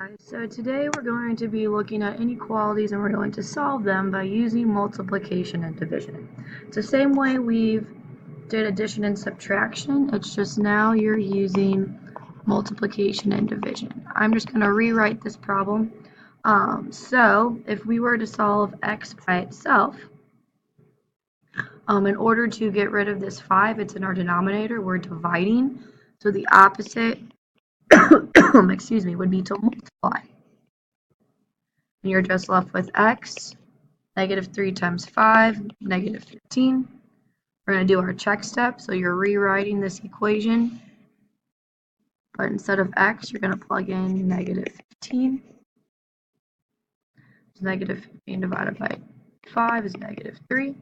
Hi, so today we're going to be looking at inequalities and we're going to solve them by using multiplication and division. It's the same way we've did addition and subtraction, it's just now you're using multiplication and division. I'm just going to rewrite this problem. So if we were to solve x by itself, in order to get rid of this 5, it's in our denominator, we're dividing, so the opposite excuse me, would be to multiply. And you're just left with x, negative 3 times 5, negative 15. We're going to do our check step, so you're rewriting this equation. But instead of x, you're going to plug in negative 15. So negative 15 divided by 5 is negative 3.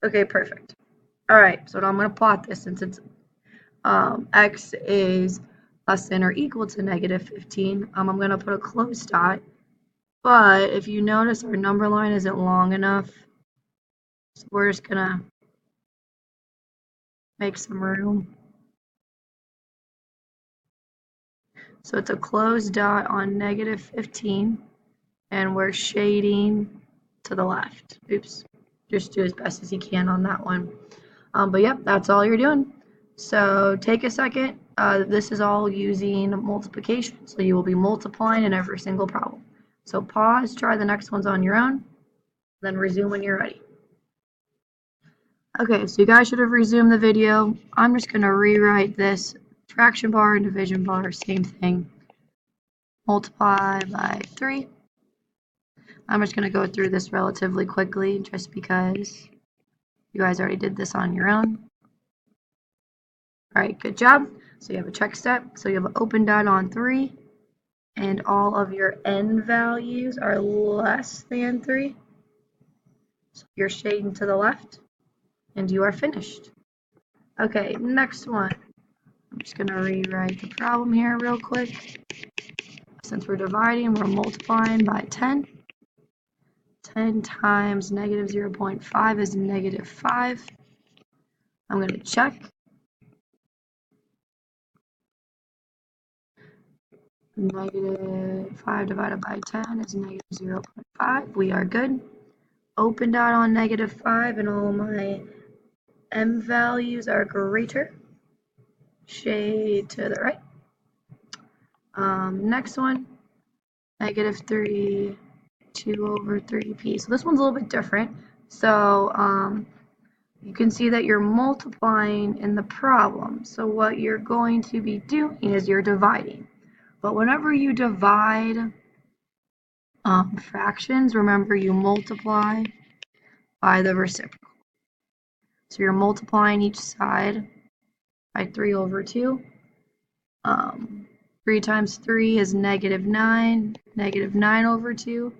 Okay, perfect. Alright, so I'm going to plot this since it's x is less than or equal to negative 15. I'm going to put a closed dot. But if you notice, our number line isn't long enough, so we're just gonna make some room. So it's a closed dot on negative 15, and we're shading to the left. Oops, just do as best as you can on that one. But yep, that's all you're doing. So take a second. This is all using multiplication, so you will be multiplying in every single problem. So pause, try the next ones on your own, then resume when you're ready. Okay, so you guys should have resumed the video. I'm just going to rewrite this fraction bar and division bar, same thing. Multiply by 3. I'm just going to go through this relatively quickly just because you guys already did this on your own. Alright, good job. So you have a check step. So you have an open dot on 3. And all of your n values are less than 3. So you're shading to the left. And you are finished. Okay, next one. I'm just going to rewrite the problem here real quick. Since we're dividing, we're multiplying by 10. 10 times negative 0.5 is negative 5. I'm going to check. Negative 5 divided by 10 is negative 0.5. We are good. Open dot on negative 5 and all my m values are greater. Shade to the right. Next one, negative 3, 2 over 3p. So this one's a little bit different. So you can see that you're multiplying in the problem. So what you're going to be doing is you're dividing. But whenever you divide fractions, remember you multiply by the reciprocal. So you're multiplying each side by 3 over 2. 3 times 3 is negative 9. Negative 9 over 2.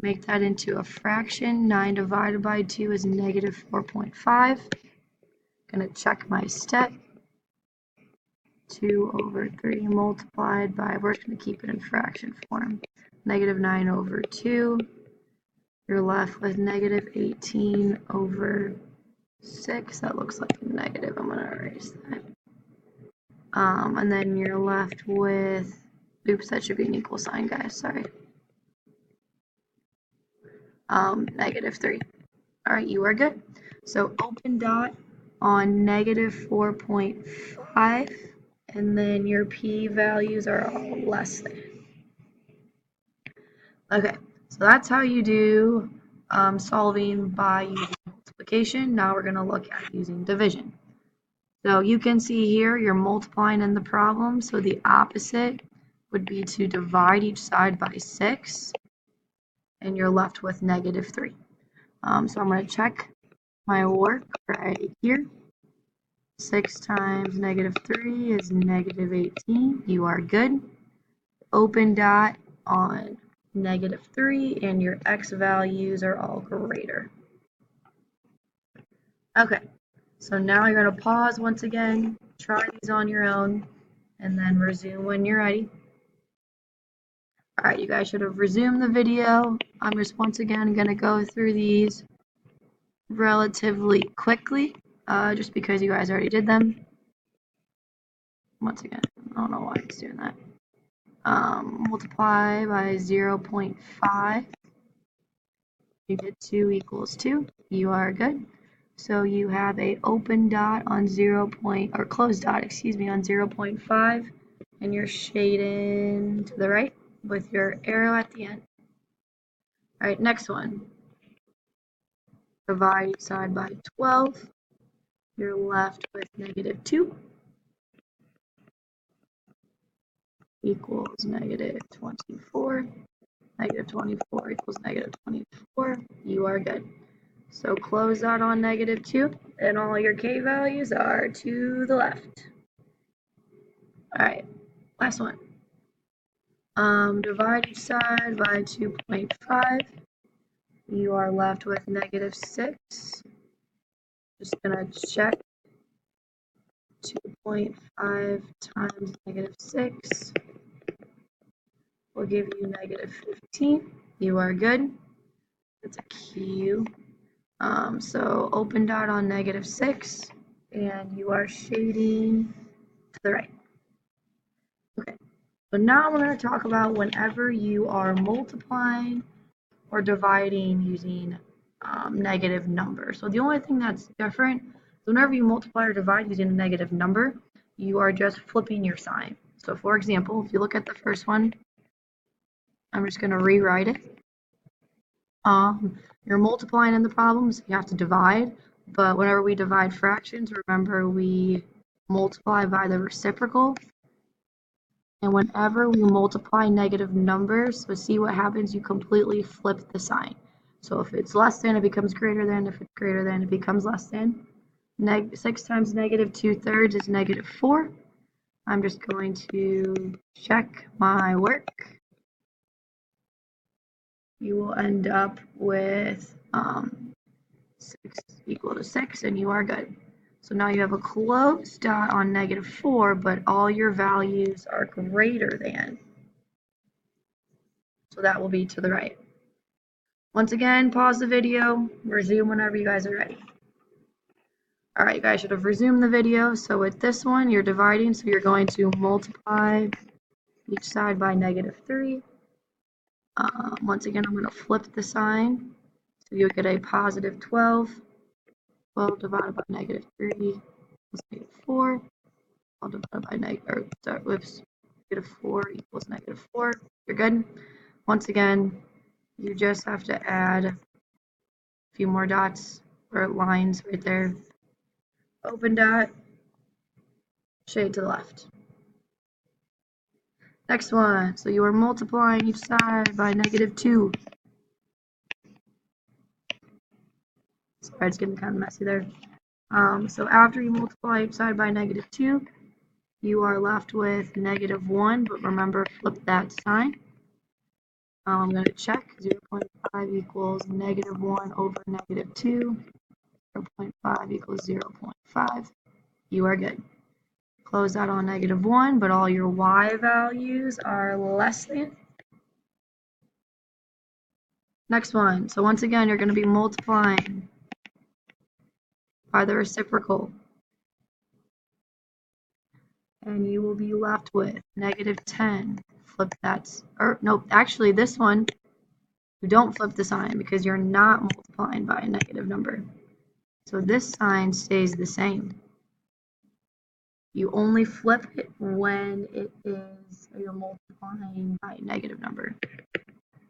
Make that into a fraction. 9 divided by 2 is negative 4.5. Going to check my step. 2 over 3 multiplied by, we're just going to keep it in fraction form. Negative 9 over 2. You're left with negative 18 over 6. That looks like a negative. I'm going to erase that. And then you're left with, oops, that should be an equal sign, guys. Sorry. Negative 3. All right, you are good. So open dot on negative 4.5, and then your p values are all less than. Okay, so that's how you do solving by using multiplication. Now we're going to look at using division. So you can see here you're multiplying in the problem, so the opposite would be to divide each side by 6, and you're left with negative 3. So I'm going to check my work right here. 6 times negative 3 is negative 18. You are good. Open dot on negative 3, and your x values are all greater. Okay, so now you're going to pause once again, try these on your own, and then resume when you're ready. Alright, you guys should have resumed the video. I'm just once again going to go through these relatively quickly, just because you guys already did them. Once again, I don't know why it's doing that. multiply by 0.5. You get 2 equals 2. You are good. So you have a open dot on closed dot, excuse me, on 0.5, and you're shading to the right with your arrow at the end. All right, next one. Divide each side by 12. You're left with negative 2 equals negative 24. Negative 24 equals negative 24. You are good. So close that on negative 2, and all your k values are to the left. All right, last one. Divide each side by 2.5. You are left with negative 6. Just gonna check 2.5 times negative 6 will give you negative 15. You are good. That's a Q. So open dot on negative 6, and you are shading to the right. Okay, so now we're going to talk about whenever you are multiplying or dividing using negative numbers. So the only thing that's different is whenever you multiply or divide using a negative number, you are just flipping your sign. So for example, if you look at the first one, I'm just going to rewrite it. You're multiplying in the problem, so you have to divide. But whenever we divide fractions, remember we multiply by the reciprocal. And whenever we multiply negative numbers, so see what happens, you completely flip the sign. So if it's less than, it becomes greater than. If it's greater than, it becomes less than. 6 times negative 2/3 is negative 4. I'm just going to check my work. You will end up with 6 equal to 6, and you are good. So now you have a closed dot on negative 4, but all your values are greater than. So that will be to the right. Once again, pause the video, resume whenever you guys are ready. All right, you guys should have resumed the video. So with this one, you're dividing, so you're going to multiply each side by negative 3. Once again, I'm going to flip the sign. So you'll get a positive 12. 12 divided by negative 3 equals negative 4. 12 divided by negative 4 equals negative 4. You're good. Once again, you just have to add a few more dots or lines right there. Open dot, shade to the left. Next one, so you are multiplying each side by negative 2. Sorry, it's getting kind of messy there. So after you multiply each side by negative 2, you are left with negative 1, but remember, flip that sign. I'm going to check 0.5 equals negative 1 over negative 2. 0.5 equals 0.5. You are good. Close that on negative 1, but all your y values are less than. Next one. So once again, you're going to be multiplying by the reciprocal. And you will be left with negative 10. Flip that. Or nope, actually this one, you don't flip the sign because you're not multiplying by a negative number. So this sign stays the same. You only flip it when you're multiplying by a negative number.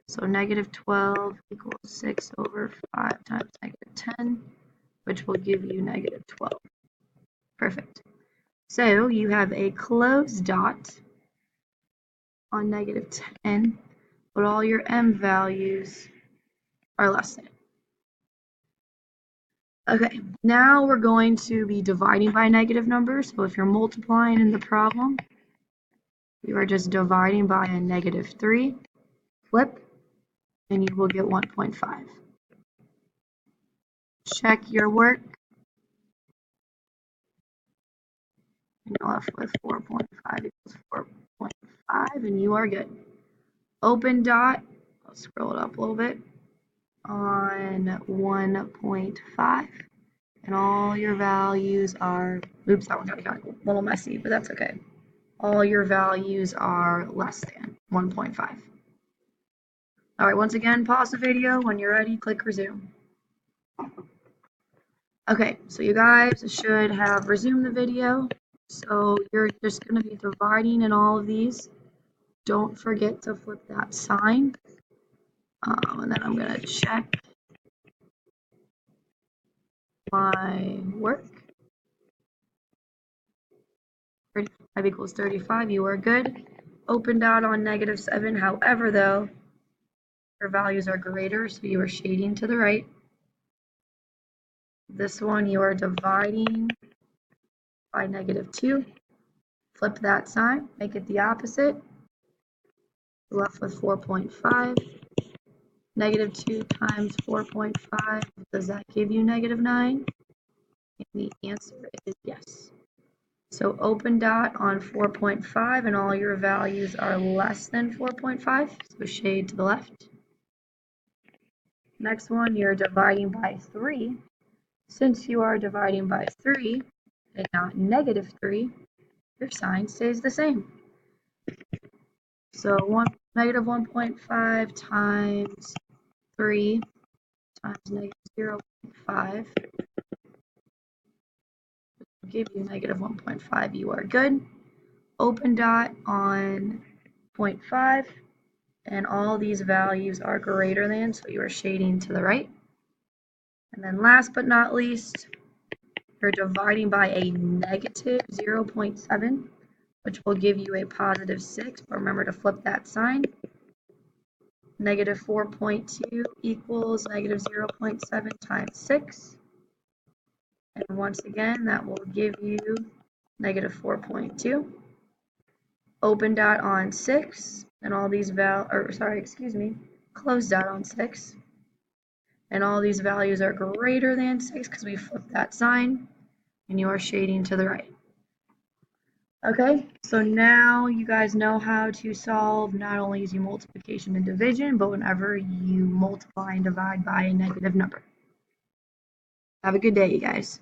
So negative 12 equals 6 over 5 times negative 10, which will give you negative 12. Perfect. So you have a closed dot on negative 10, but all your m values are less than. Okay, now we're going to be dividing by negative numbers. So if you're multiplying in the problem, you are just dividing by a negative 3, flip, and you will get 1.5. Check your work. And you're left with 4.5 equals 4.5, and you are good. Open dot, I'll scroll it up a little bit, on 1.5, and all your values are, oops, that one got a little messy, but that's okay. all your values are less than 1.5. All right, once again, pause the video. When you're ready, click resume. Okay, so you guys should have resumed the video. So you're just going to be dividing in all of these. Don't forget to flip that sign. And then I'm going to check my work. 35 equals 35, you are good. Open dot on -7, however though, your values are greater, so you are shading to the right. This one you are dividing by -2. Flip that sign, make it the opposite. You're left with 4.5. -2 times 4.5, does that give you -9? And the answer is yes. So open dot on 4.5 and all your values are less than 4.5, so shade to the left. Next one, you're dividing by 3. Since you are dividing by 3 and not -3, your sign stays the same. So -1.5 times 3 times -0.5 will give you -1.5. You are good. Open dot on 0.5 and all these values are greater than, so you are shading to the right. And then last but not least, you're dividing by a -0.7, which will give you a +6, but remember to flip that sign. -4.2 equals -0.7 times 6. And once again, that will give you -4.2. Open dot on 6, and all these close dot on 6. And all these values are greater than 6 because we flipped that sign, and you are shading to the right. Okay, so now you guys know how to solve not only using multiplication and division, but whenever you multiply and divide by a negative number. Have a good day, you guys.